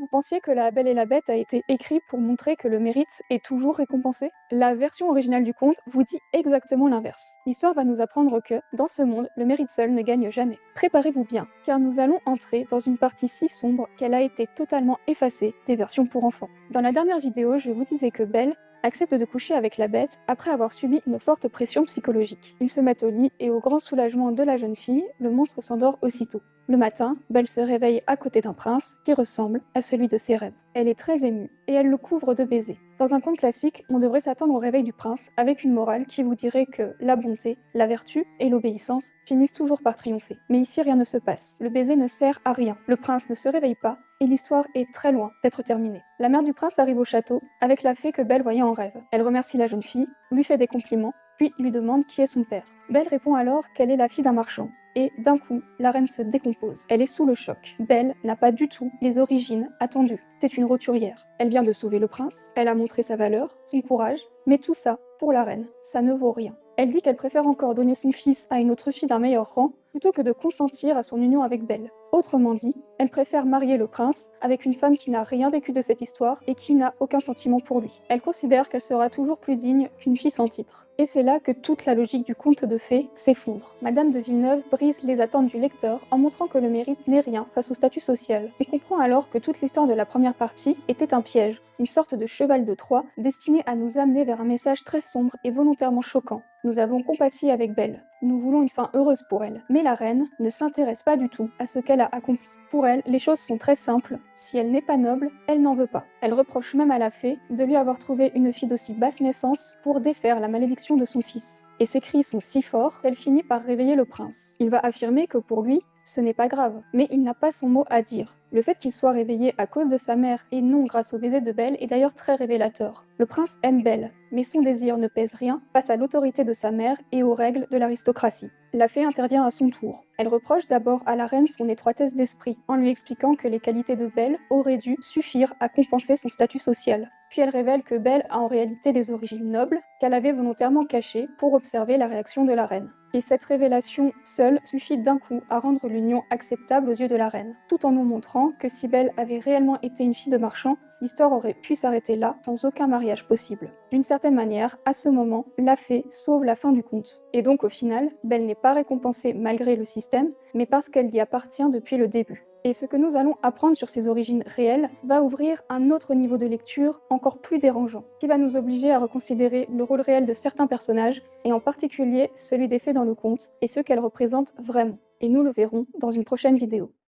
pensiez que La Belle et la Bête a été écrit pour montrer que le mérite est toujours récompensé? La version originale du conte vous dit exactement l'inverse. L'histoire va nous apprendre que, dans ce monde, le mérite seul ne gagne jamais. Préparez-vous bien, car nous allons entrer dans une partie si sombre qu'elle a été totalement effacée des versions pour enfants. Dans la dernière vidéo, je vous disais que Belle accepte de coucher avec la bête après avoir subi une forte pression psychologique. Ils se mettent au lit et au grand soulagement de la jeune fille, le monstre s'endort aussitôt. Le matin, Belle se réveille à côté d'un prince qui ressemble à celui de ses rêves. Elle est très émue et elle le couvre de baisers. Dans un conte classique, on devrait s'attendre au réveil du prince avec une morale qui vous dirait que la bonté, la vertu et l'obéissance finissent toujours par triompher. Mais ici, rien ne se passe. Le baiser ne sert à rien. Le prince ne se réveille pas et l'histoire est très loin d'être terminée. La mère du prince arrive au château avec la fée que Belle voyait en rêve. Elle remercie la jeune fille, lui fait des compliments, puis lui demande qui est son père. Belle répond alors qu'elle est la fille d'un marchand. Et d'un coup, la reine se décompose. Elle est sous le choc. Belle n'a pas du tout les origines attendues. C'est une roturière. Elle vient de sauver le prince, elle a montré sa valeur, son courage, mais tout ça, pour la reine, ça ne vaut rien. Elle dit qu'elle préfère encore donner son fils à une autre fille d'un meilleur rang plutôt que de consentir à son union avec Belle. Autrement dit, elle préfère marier le prince avec une femme qui n'a rien vécu de cette histoire et qui n'a aucun sentiment pour lui. Elle considère qu'elle sera toujours plus digne qu'une fille sans titre. Et c'est là que toute la logique du conte de fées s'effondre. Madame de Villeneuve brise les attentes du lecteur en montrant que le mérite n'est rien face au statut social. On comprend alors que toute l'histoire de la première partie était un piège, une sorte de cheval de Troie destiné à nous amener vers un message très sombre et volontairement choquant. Nous avons compati avec Belle. Nous voulons une fin heureuse pour elle. Mais la reine ne s'intéresse pas du tout à ce qu'elle a accompli. Pour elle, les choses sont très simples. Si elle n'est pas noble, elle n'en veut pas. Elle reproche même à la fée de lui avoir trouvé une fille d'aussi basse naissance pour défaire la malédiction de son fils. Et ses cris sont si forts qu'elle finit par réveiller le prince. Il va affirmer que pour lui, ce n'est pas grave, mais il n'a pas son mot à dire. Le fait qu'il soit réveillé à cause de sa mère et non grâce au baiser de Belle est d'ailleurs très révélateur. Le prince aime Belle, mais son désir ne pèse rien face à l'autorité de sa mère et aux règles de l'aristocratie. La fée intervient à son tour. Elle reproche d'abord à la reine son étroitesse d'esprit, en lui expliquant que les qualités de Belle auraient dû suffire à compenser son statut social. Puis elle révèle que Belle a en réalité des origines nobles, qu'elle avait volontairement cachées pour observer la réaction de la reine. Et cette révélation seule suffit d'un coup à rendre l'union acceptable aux yeux de la reine, tout en nous montrant que si Belle avait réellement été une fille de marchand, l'histoire aurait pu s'arrêter là, sans aucun mariage possible. D'une certaine manière, à ce moment, la fée sauve la fin du conte. Et donc au final, Belle n'est pas récompensée malgré le système, mais parce qu'elle y appartient depuis le début. Et ce que nous allons apprendre sur ses origines réelles va ouvrir un autre niveau de lecture encore plus dérangeant, qui va nous obliger à reconsidérer le rôle réel de certains personnages, et en particulier celui des fées dans le conte, et ce qu'elles représentent vraiment. Et nous le verrons dans une prochaine vidéo.